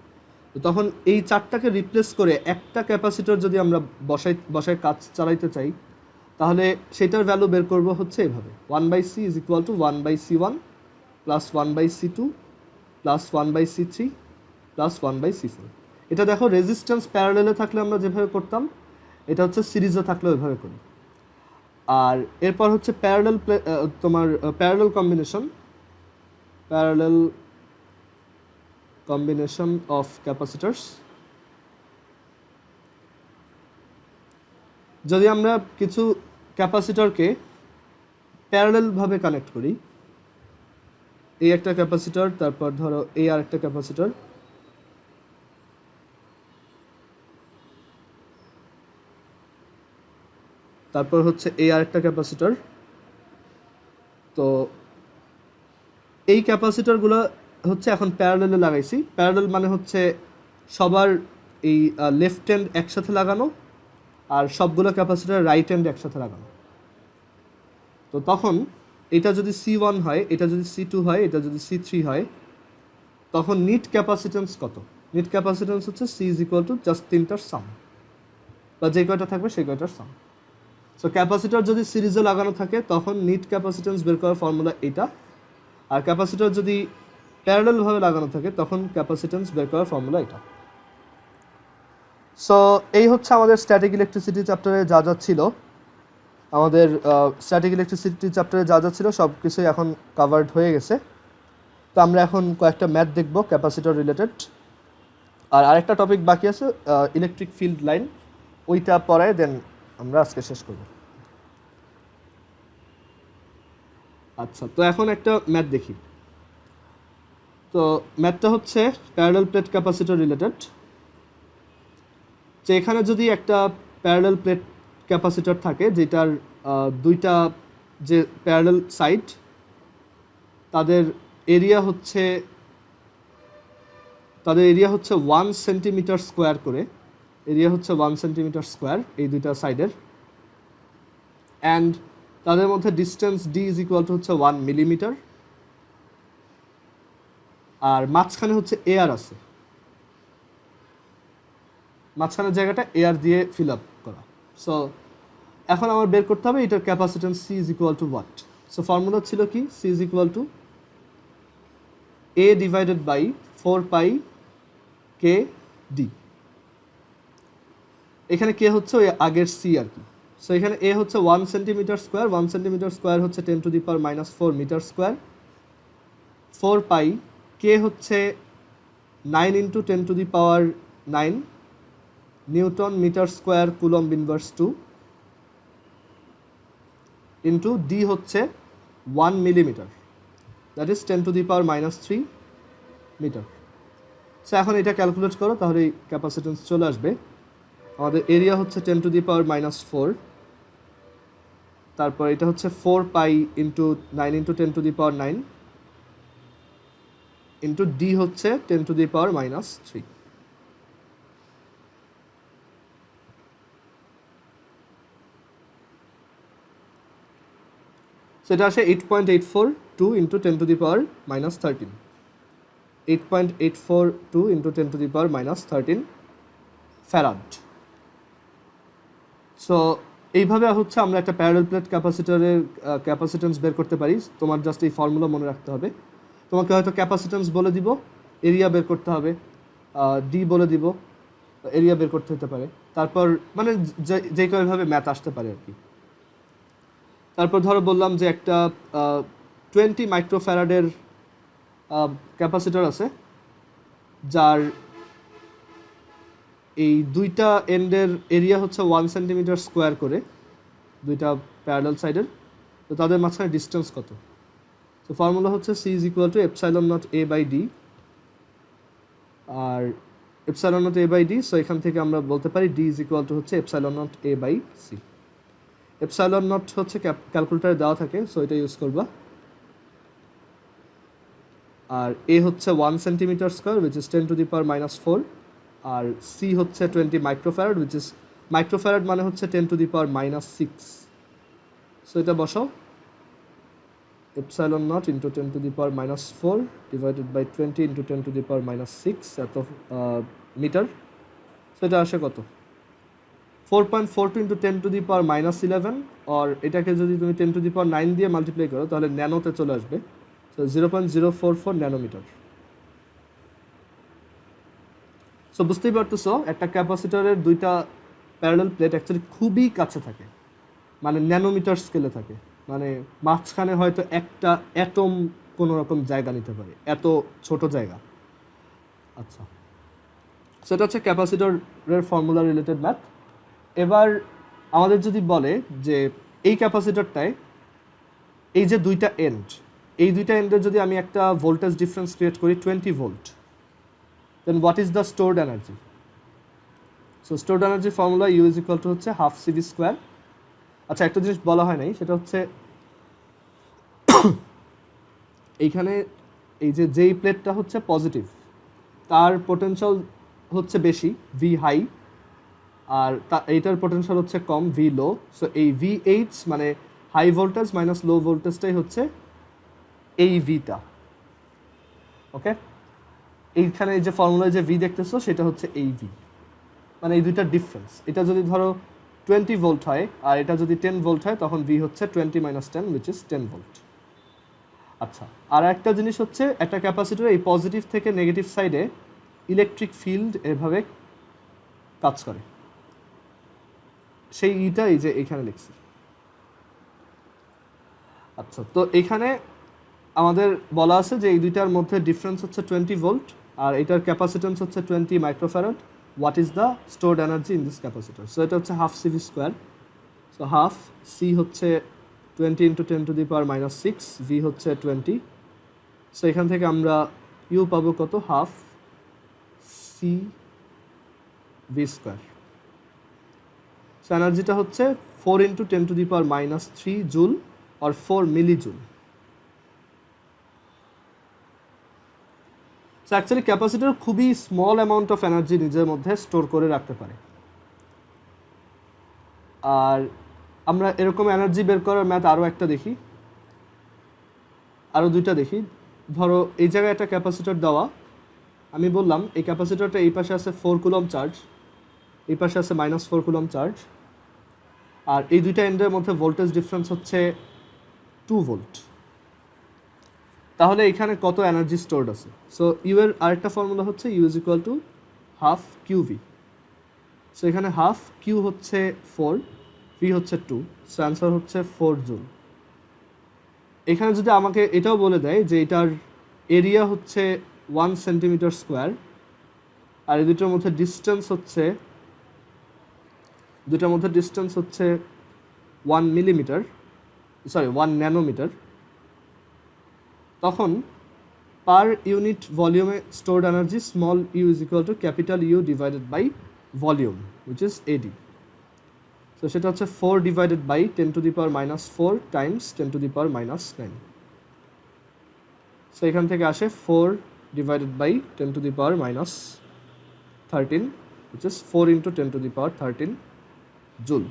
তো তখন এই 4টাকে রিপ্লেস করে একটা ক্যাপাসিটর যদি আমরা বসায় কাজ চালাইতে চাই তাহলে সেটার ভ্যালু বের করব হচ্ছে এভাবে, 1/C is equal two 1/C1 plus 1/C2 plus 1/C3 plus 1/C4। এটা দেখো রেজিস্ট্যান্স প্যারালেলে থাকলে আমরা যেভাবে করতাম, এটা হচ্ছে সিরিজে থাকলে ওইভাবে করি। আর এরপর হচ্ছে প্যারালাল কম্বিনেশন অফ ক্যাপাসিটরস। যদি আমরা কিছু ক্যাপাসিটরকে প্যারালালভাবে কানেক্ট করি, এই একটা ক্যাপাসিটর, তারপর ধরো এই আর একটা ক্যাপাসিটর, তারপর হচ্ছে এই আর একটা ক্যাপাসিটর। তো এই ক্যাপাসিটরগুলো হচ্ছে এখন প্যারালালে লাগাইছি। প্যারালাল মানে হচ্ছে সবার এই লেফট হ্যান্ড একসাথে লাগানো আর সবগুলো ক্যাপাসিটর রাইট হ্যান্ড একসাথে লাগানো। তো তখন এটা যদি C1 হয়, এটা যদি C2 হয়, এটা যদি C3 হয়, তখন নিট ক্যাপাসিটেন্স কত? নিট ক্যাপাসিটেন্স হচ্ছে C is equal two just তিনটার সাম, বা যে কয়টা থাকবে সেই কয়টার সাম। সো ক্যাপাসিটর যদি সিরিজে লাগানো থাকে তখন নিট ক্যাপাসিটেন্স বের করার ফর্মুলা এটা, আর ক্যাপাসিটর যদি প্যারালালভাবে লাগানো থাকে তখন ক্যাপাসিটেন্স বের করার ফর্মুলা এটা। সো এই হচ্ছে আমাদের স্ট্যাটিক ইলেকট্রিসিটি চ্যাপ্টারে যা যা ছিল। আমাদের স্ট্যাটিক ইলেকট্রিসিটি চ্যাপ্টারে যা যা ছিল সব কিছুই এখন কাভার্ড হয়ে গেছে। তো আমরা এখন কয়েকটা ম্যাথ দেখব ক্যাপাসিটর রিলেটেড, আর আরেকটা টপিক বাকি আছে ইলেকট্রিক ফিল্ড লাইন, ওইটা পরে দেন আমরা আজকে শেষ করব। আচ্ছা, তো এখন একটা ম্যাথ দেখি। তো ম্যাথটা হচ্ছে প্যারালাল প্লেট ক্যাপাসিটর রিলেটেড। যে এখানে যদি একটা প্যারালাল প্লেট ক্যাপাসিটর থাকে যেটার দুইটা যে প্যারালাল সাইড, তাদের এরিয়া হচ্ছে 1 সেন্টিমিটার স্কোয়ার করে, এরিয়া হচ্ছে 1 সেন্টিমিটার স্কোয়ার এই দুইটা সাইডের, অ্যান্ড তাদের মধ্যে distance D is equal to হচ্ছে 1 মিলিমিটার, আর মাঝখানে হচ্ছে এয়ার আছে, মাঝখানের জায়গাটা এয়ার দিয়ে ফিল আপ করা। সো এখন আমার বের করতে হবে এটার capacitance C is equal to what. So formula ছিল কি, C is equal to A divided by 4 pi K d. এখানে কে হচ্ছে ওই আগের C আর কি। সো এখানে A হচ্ছে 1 সেন্টিমিটার স্কোয়ার, 1 সেন্টিমিটার স্কোয়ার হচ্ছে 10⁻⁻⁴ মিটার স্কোয়ার, 4 পাই কে হচ্ছে 9 × 10⁻⁹ newton metre square coulomb inverse 2 into d হচ্ছে 1 millimetre, that is 10⁻³ metre. So এখন এটা ক্যালকুলেট করো, তাহলে এই ক্যাপাসিটেন্স চলে আসবে। আমাদের এরিয়া হচ্ছে 10⁻⁴, তারপর এটা হচ্ছে 4 পাই ইন্টু 9 × 10⁻⁹, ইন্টু ডি হচ্ছে 10⁻³ সেটা আসে 8.842 ইন্টু 10⁻13 8.842 ইন্টু 10⁻13 ফ্যারাড। সো এইভাবে হচ্ছে আমরা একটা প্যারালাল প্লেট ক্যাপাসিটরের ক্যাপাসিট্যান্স বের করতে পারি। তোমার জাস্ট এই ফর্মুলা মনে রাখতে হবে। তোমাকে হয়তো ক্যাপাসিট্যান্স বলে দিব, এরিয়া বের করতে হবে, ডি বলে দিব, এরিয়া বের করতে হতে পারে, তারপর মানে যে কোনোভাবে ম্যাথ আসতে পারে আর কি। তারপর ধরো বললাম যে একটা 20 মাইক্রোফ্যারাডের ক্যাপাসিটর আছে, যার এই দুইটা এন্ডের এরিয়া হচ্ছে 1 সেন্টিমিটার স্কোয়ার করে, দুইটা প্যারালাল সাইডের। তো তাদের মাঝখানে ডিস্টেন্স কত? তো ফর্মুলা হচ্ছে C = ε0A/d, আর ε0A/d, সো এখান থেকে আমরা বলতে পারি D হচ্ছে ε0A/c। ε0 হচ্ছে ক্যালকুলেটারে দেওয়া থাকে, সো এটা ইউজ করবা। আর A হচ্ছে 1 সেন্টিমিটার স্কোয়ার উইচ ইজ 10⁻⁻4, আর C হচ্ছে 20 মাইক্রোফ্যারাড উইচ ইজ মাইক্রোফ্যারাড মানে হচ্ছে 10⁻6। সো এটা বসাও, ε0 ইন্টু 10⁻4 ডিভাইডেড বাই 20 ইন্টু 10⁻6 এত মিটার। সো এটা আসে কত? 4.42 ইন্টু 10⁻11, আর এটাকে যদি তুমি 10�9 দিয়ে মাল্টিপ্লাই করো তাহলে ন্যানোতে চলে আসবে। So 0.044 nanometre. সো বুঝতেই পারতেছো একটা ক্যাপাসিটরের দুইটা প্যারালাল প্লেট অ্যাকচুয়ালি খুবই কাছে থাকে, মানে ন্যানোমিটার স্কেলে থাকে, মানে মাঝখানে হয়তো একটা অ্যাটম কোনো রকম জায়গা নিতে পারে, এত ছোট জায়গা। আচ্ছা, সেটা হচ্ছে ক্যাপাসিটরের ফর্মুলা রিলেটেড ম্যাথ। এবার আমাদের যদি বলে যে এই ক্যাপাসিটরটায় এই যে দুইটা এন্ড, এই দুইটা এন্ডের যদি আমি একটা ভোল্টেজ ডিফারেন্স ক্রিয়েট করি 20 volt, then what is the stored energy? So stored energy formula U হচ্ছে ½ CV²। আচ্ছা, একটা জিনিস বলা হয় নাই, সেটা হচ্ছে এইখানে এই যে যেই প্লেটটা হচ্ছে পজিটিভ তার পোটেনশিয়াল হচ্ছে বেশি, V হাই, আর এইটার পোটেনশিয়াল হচ্ছে কম, V লো। সো এই VH মানে হাই ভোল্টেজ মাইনাস লো ভোল্টেজটাই হচ্ছে এই ভিটা। ওকে, এইখানে যে ফর্মুলায় যে V দেখতেছো সেটা হচ্ছে এই V, মানে এই দুইটার ডিফারেন্স। এটা যদি ধরো 20 ভোল্ট হয় আর এটা যদি 10 ভোল্ট হয় তখন V হচ্ছে 20 - 10 উইচ ইজ 10 ভোল্ট। আচ্ছা, আর একটা জিনিস হচ্ছে একটা ক্যাপাসিটর এই পজিটিভ থেকে নেগেটিভ সাইডে ইলেকট্রিক ফিল্ড এভাবে কাজ করে, সেই ইটা এই যে এখানে লিখছি। আচ্ছা, তো এখানে আমাদের বলা আছে যে এই দুইটার মধ্যে ডিফারেন্স হচ্ছে 20 ভোল্ট আর এটার ক্যাপাসিটেন্স হচ্ছে 20 microfarad. What is the stored energy in this capacitor? So এটা হচ্ছে ½ CV²। সো হাফ C হচ্ছে 20 ইন্টু 10⁻⁻6, V হচ্ছে 20। সো এখান থেকে আমরা U পাবো কত? ½ CV²। সো এনার্জিটা হচ্ছে 4 ইন্টু 10⁻³ জুল আর 4 মিলি জুল। সো অ্যাকচুয়ালি ক্যাপাসিটর খুবই স্মল অ্যামাউন্ট অফ এনার্জি নিজের মধ্যে স্টোর করে রাখতে পারে। আর আমরা এরকম এনার্জি বের করার ম্যাথ আরও একটা দেখি, আরও দুইটা দেখি। ধরো এই জায়গায় একটা ক্যাপাসিটর দেওয়া, আমি বললাম এই ক্যাপাসিটরটা এই পাশে আছে 4 কুলম চার্জ, এই পাশে আছে -4 কুলম চার্জ, আর এই দুইটা এন্ডের মধ্যে ভোল্টেজ ডিফারেন্স হচ্ছে 2 ভোল্ট। তাহলে এখানে কত এনার্জি স্টোরড আছে? সো ইউ এর আরেকটা ফর্মুলা হচ্ছে U ½ QV। সো এখানে হাফ, কিউ হচ্ছে 4, V হচ্ছে 2, সো অ্যান্সার হচ্ছে 4 জুল। এখানে যদি আমাকে এটাও বলে দেয় যে এটার এরিয়া হচ্ছে 1 সেন্টিমিটার স্কোয়ার আর এই দুটোর মধ্যে ডিস্টেন্স হচ্ছে 1 মিলিমিটার, সরি 1 ন্যানোমিটার, তখন পার ইউনিট ভলিউমে stored energy small u capital U divided by volume which is AD। So সেটা হচ্ছে 4 ডিভাইডেড বাই 10⁻⁻4 টাইমস 10⁻⁹। সো এখান থেকে আসে 4 divided by 10 to the power minus 13, which is 4 into 10 to the power 13 joule.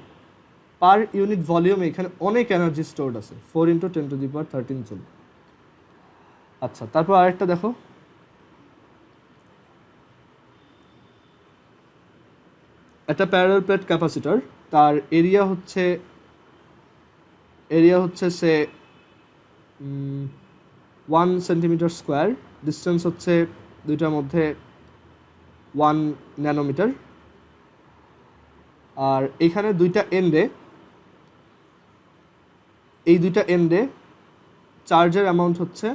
Per unit volume এখানে অনেক energy stored আছে, 4 into 10 to the power 13 joule. আচ্ছা, তারপর আরেকটা দেখো, একটা প্যারালাল প্লেট ক্যাপাসিটর, তার এরিয়া হচ্ছে সে 1 সেন্টিমিটার স্কোয়ার, ডিস্টেন্স হচ্ছে দুইটার মধ্যে 1 ন্যানোমিটার, আর এখানে এই দুইটা এন্ডে চার্জের অ্যামাউন্ট হচ্ছে,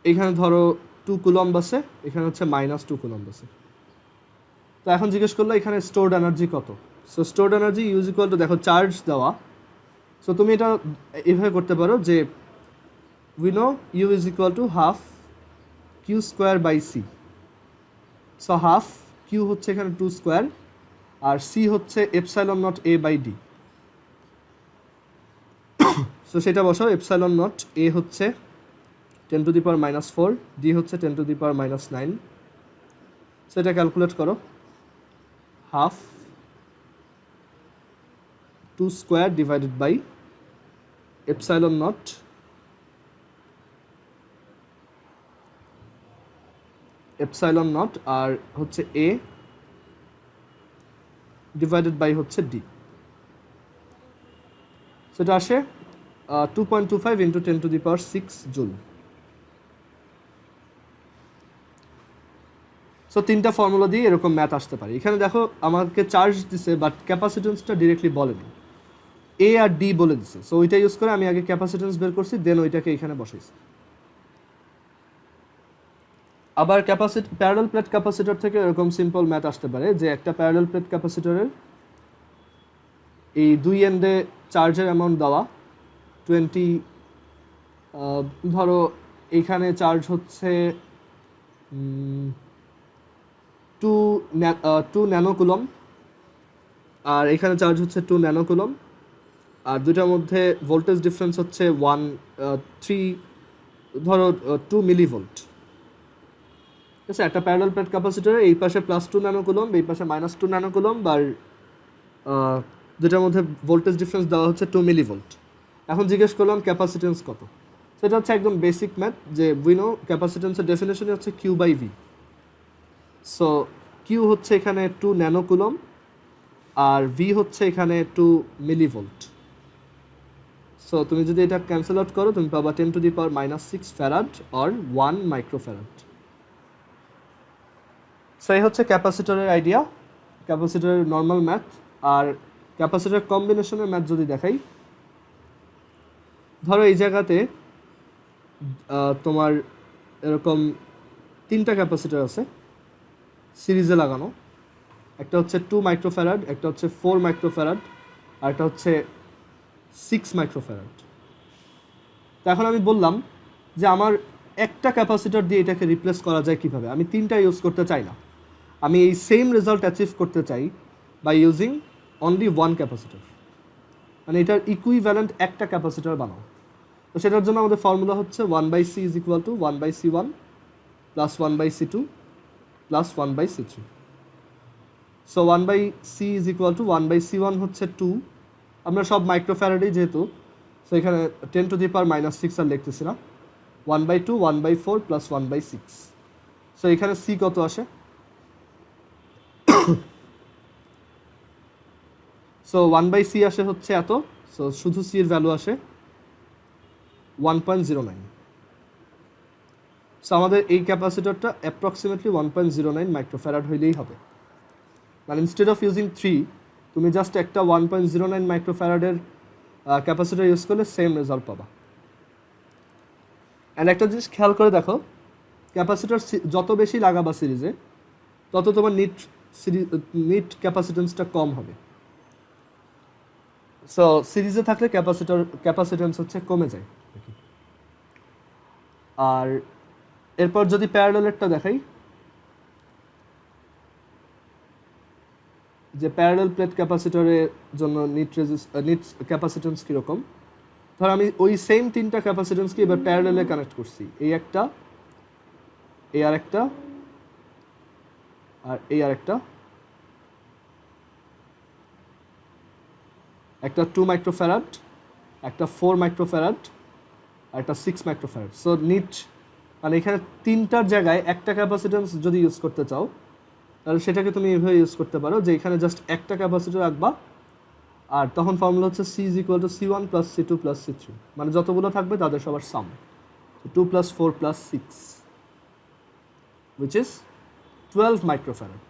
এখানে ধরো 2 কুলম্ব আছে, এখানে হচ্ছে -2 কুলম্ব আছে। তো এখন জিজ্ঞেস করলো এখানে স্টোরড এনার্জি কত। So stored energy U is equal to, দেখো চার্জ দেওয়া, সো তুমি এটা এভাবে করতে পারো যে we know U is equal to half Q square by C. So half Q হচ্ছে এখানে 2 স্কোয়ার, আর সি হচ্ছে epsilon naught A by d. So সেটা বসাও, এপসাইলন নট এ হচ্ছে 10 to the power -4, ডি হচ্ছে 10 to the power -9। সো এটা calculate করো, half 2 square divided by epsilon naught আর হচ্ছে এ ডিভাইডেড বাই হচ্ছে ডি। সেটা আসে 2.25 into 10 to the power 6 joule. সো তিনটা ফর্মুলা দিয়ে এরকম ম্যাথ আসতে পারে। এখানে দেখো আমাকে চার্জ দিছে, বাট ক্যাপাসিটেন্সটা ডিরেক্টলি বলেনি, এ আর ডি বলে দিছে। সো ওইটা ইউজ করে আমি আগে ক্যাপাসিটেন্স বের করছি, দেন ওইটাকে এখানে বসাইছি। আবার প্যারালাল প্লেট ক্যাপাসিটর থেকে এরকম সিম্পল ম্যাথ আসতে পারে যে একটা প্যারালাল প্লেট ক্যাপাসিটরের এই দুই এন্ডে চার্জের অ্যামাউন্ট দেওয়া 20, ধরো এইখানে চার্জ হচ্ছে 2 ন্যানোকুলম, আর এখানে চার্জ হচ্ছে 2 ন্যানোকুলম, আর দুটার মধ্যে ভোল্টেজ ডিফারেন্স হচ্ছে 3 ধরো 2 মিলিভোল্ট। ঠিক আছে, একটা প্যারালাল প্লেট ক্যাপাসিটরে এই পাশে +2 ন্যানোকুলম, এই পাশে -2 ন্যানোকুলম, আর দুটার মধ্যে ভোল্টেজ ডিফারেন্স দেওয়া হচ্ছে 2 মিলিভোল্ট। এখন জিজ্ঞেস করলাম ক্যাপাসিটেন্স কত। সেটা হচ্ছে একদম বেসিক ম্যাথ, যে উই নো ক্যাপাসিটেন্সের ডেফিনেশনই হচ্ছে Q by V. So Q হচ্ছে এখানে 2 ন্যানোকুলম, আর ভি হচ্ছে এখানে 2 মিলিভোল্ট। সো তুমি যদি এটা ক্যান্সেল আউট করো, তুমি পাবা 10 to the power -6 farad or 1 microfarad. So এই হচ্ছে ক্যাপাসিটরের আইডিয়া, ক্যাপাসিটরের নর্মাল ম্যাথ। আর ক্যাপাসিটর কম্বিনেশনের ম্যাথ যদি দেখাই, ধরো এই জায়গাতে তোমার এরকম 3টা ক্যাপাসিটর আছে সিরিজে লাগানো, একটা হচ্ছে 2 মাইক্রোফ্যারাড, একটা হচ্ছে 4 মাইক্রোফ্যারাড, আর একটা হচ্ছে 6 মাইক্রোফ্যারাড। তো এখন আমি বললাম যে আমার একটা ক্যাপাসিটর দিয়ে এটাকে রিপ্লেস করা যায় কীভাবে। আমি 3টা ইউজ করতে চাই না, আমি এই সেম রেজাল্ট অ্যাচিভ করতে চাই বাই ইউজিং অনলি 1 ক্যাপাসিটর, মানে এটার ইকুইভ্যালেন্ট একটা ক্যাপাসিটর বানাও। তো সেটার জন্য আমাদের ফর্মুলা হচ্ছে 1/c is equal two 1/c1 plus 1/c2 plus 1/c3। So 1/c is equal two 1/c1 হচ্ছে 2, আমরা সব মাইক্রোফ্যারাডেই যেহেতু, সো এখানে 10 to the power -6 আর লিখতেছি না, 1/2 1/4 প্লাস 1/6। সো এখানে c কত আসে, সো 1/c আসে হচ্ছে এত, সো শুধু c এর ভ্যালু আসে 1.09। সো আমাদের এই ক্যাপাসিটরটা অ্যাপ্রক্সিমেটলি 1.09 মাইক্রোফ্যারাড হইলেই হবে। মানে ইনস্টেড অফ ইউজিং 3, তুমি জাস্ট একটা 1.09 মাইক্রোফ্যারাডের ক্যাপাসিটর ইউজ করলে সেম রেজাল্ট পাবা। অ্যান্ড একটা জিনিস খেয়াল করে দেখো, ক্যাপাসিটর যত বেশি লাগাবা সিরিজে, তত তোমার নিট ক্যাপাসিটেন্সটা কম হবে। সো সিরিজে থাকলে ক্যাপাসিটেন্স হচ্ছে কমে যায়। আর এরপর যদি প্যারালালেরটা দেখাই, যে প্যারালাল প্লেট ক্যাপাসিটরের জন্য নিট ক্যাপাসিটেন্স কীরকম। ধর আমি ওই সেম তিনটা ক্যাপাসিটেন্সকে এবার প্যারালেলে কানেক্ট করছি, এই একটা, এই আর একটা, আর এই আর একটা, একটা 2 মাইক্রোফ্যারাড, একটা 4 মাইক্রোফ্যারাড, আর একটা 6 মাইক্রোফ্যারাড। সো নিট মানে এখানে তিনটার জায়গায় একটা ক্যাপাসিটেন্স যদি ইউজ করতে চাও তাহলে সেটাকে তুমি এভাবে ইউজ করতে পারো যে এখানে জাস্ট একটা ক্যাপাসিটর রাখবা, আর তখন ফর্মুলা হচ্ছে C is equal to C1 plus C2 plus C3, মানে যতগুলো থাকবে তাদের সবার সাম, 2 plus 4 plus 6 which is 12 microfarad.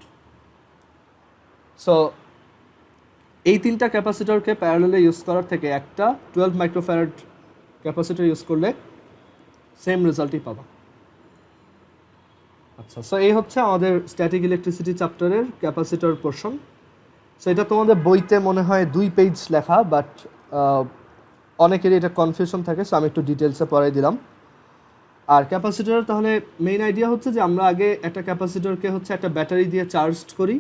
So এই তিনটা ক্যাপাসিটরকে প্যারালেলে ইউজ করার থেকে একটা 12 মাইক্রোফ্যারাড ক্যাপাসিটর ইউজ করলে সেম রেজাল্টই পাবা। আচ্ছা, সো এই হচ্ছে আমাদের স্ট্যাটিক ইলেকট্রিসিটি চ্যাপ্টারের ক্যাপাসিটর পোর্শন। সো এটা তোমাদের বইতে মনে হয় 2 পেজ লেখা, বাট অনেকেরই এটা কনফিউশন থাকে, সো আমি একটু ডিটেলসে পড়াই দিলাম। আর ক্যাপাসিটর তাহলে মেইন আইডিয়া হচ্ছে যে আমরা আগে একটা ক্যাপাসিটরকে হচ্ছে একটা ব্যাটারি দিয়ে চার্জ করি,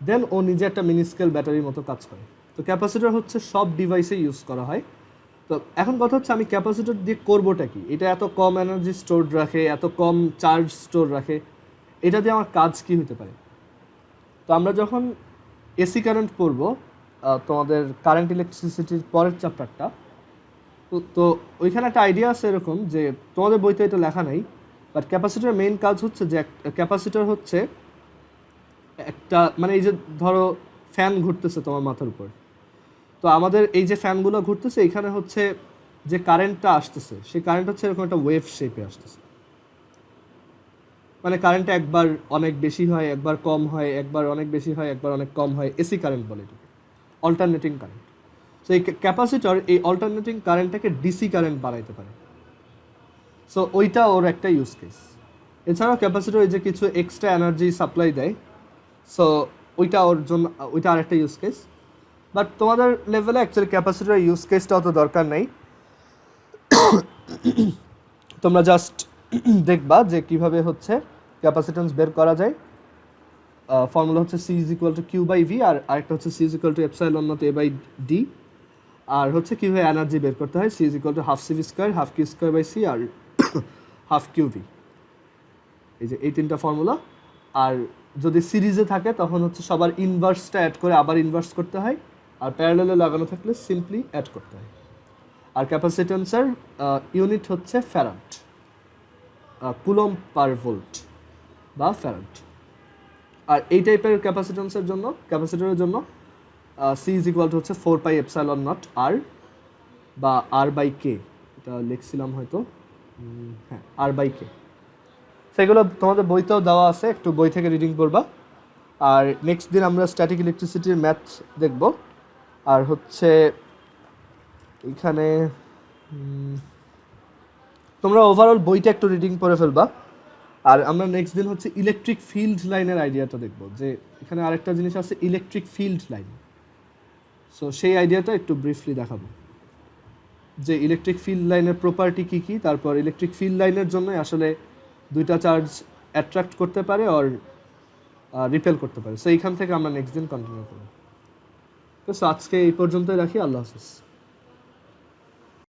দেন ও নিজে একটা মিনিস্কেল ব্যাটারির মতো কাজ করে। তো ক্যাপাসিটর হচ্ছে সব ডিভাইসে ইউজ করা হয়। তো এখন কথা হচ্ছে আমি ক্যাপাসিটর দিয়ে করবোটা কি? এটা এত কম এনার্জি স্টোর রাখে, এত কম চার্জ স্টোর রাখে, এটা দিয়ে আমার কাজ কি হতে পারে? তো আমরা যখন এসি কারেন্ট পড়বো, তোমাদের কারেন্ট ইলেকট্রিসিটির পরের চ্যাপ্টারটা, তো ওইখানে একটা আইডিয়া আছে এরকম যে তোমাদের বইতে এটা লেখা নেই, বাট ক্যাপাসিটরের মেইন কাজ হচ্ছে যে ক্যাপাসিটর হচ্ছে একটা, মানে এই যে ধরো ফ্যান ঘুরতেছে তোমার মাথার উপর, তো আমাদের এই যে ফ্যানগুলো ঘুরতেছে এখানে হচ্ছে যে কারেন্টটা আসতেছে সেই কারেন্ট হচ্ছে এরকম একটা ওয়েভ শেপে আসতেছে, মানে কারেন্টটা একবার অনেক বেশি হয়, একবার কম হয়, একবার অনেক বেশি হয়, একবার অনেক কম হয়, এসি কারেন্ট বলে এটাকে, অল্টারনেটিং কারেন্ট। সো এই ক্যাপাসিটর এই অল্টারনেটিং কারেন্টটাকে ডিসি কারেন্ট বানাইতে পারে। সো ওইটা ওর একটা ইউজ কেস। এছাড়াও ক্যাপাসিটর এই যে কিছু এক্সট্রা এনার্জি সাপ্লাই দেয়, সো ওইটা ওর জন্য, ওইটা আরেকটা ইউজ কেস। বাট তোমাদের লেভেলে অ্যাকচুয়ালি ক্যাপাসিটর ইউজ কেসটা অত দরকার নেই, তোমরা জাস্ট দেখবা যে কিভাবে হচ্ছে ক্যাপাসিটেন্স বের করা যায়। ফর্মুলা হচ্ছে C is equal to Q by V, আর আরেকটা হচ্ছে C is equal to epsilon naught A by D, আর হচ্ছে কীভাবে এনার্জি বের করতে হয়, C is equal to half CV square, half Q square by C, R half QV। এই যে এই তিনটা ফর্মুলা। আর যদি সিরিজে থাকে তখন হচ্ছে সবার ইনভার্সটা অ্যাড করে আবার ইনভার্স করতে হয়, আর প্যারালেলে লাগানো থাকলে সিম্পলি অ্যাড করতে হয়। আর ক্যাপাসিটেন্সের ইউনিট হচ্ছে ফ্যারাড, কুলম পার ভোল্ট বা ফ্যারাড। আর এই টাইপের ক্যাপাসিটেন্সের জন্য, ক্যাপাসিটরের জন্য C is equal to হচ্ছে 4 pi epsilon naught R বা R by K, এটা লিখছিলাম হয়তো, হ্যাঁ R by K। সেগুলো তোমাদের বইতেও দেওয়া আছে, একটু বই থেকে রিডিং করবা। আর নেক্সট দিন আমরা স্ট্যাটিক ইলেকট্রিসিটির ম্যাথ দেখব। আর হচ্ছে এখানে তোমরা ওভারঅল বইটা একটু রিডিং করে ফেলবা। আর আমরা নেক্সট দিন হচ্ছে ইলেকট্রিক ফিল্ড লাইনের আইডিয়াটা দেখব, যে এখানে আরেকটা জিনিস আছে ইলেকট্রিক ফিল্ড লাইন। সো সেই আইডিয়াটা একটু ব্রিফলি দেখাবো, যে ইলেকট্রিক ফিল্ড লাইনের প্রপার্টি কী কী, তারপর ইলেকট্রিক ফিল্ড লাইনের জন্য আসলে দুইটা চার্জ অ্যাট্রাক্ট করতে পারে আর রিপেল করতে পারে। সো এইখান থেকে আমরা নেক্সট দিন কন্টিনিউ করব। তো আজকে এই পর্যন্তই রাখি। আল্লাহ হাফিজ।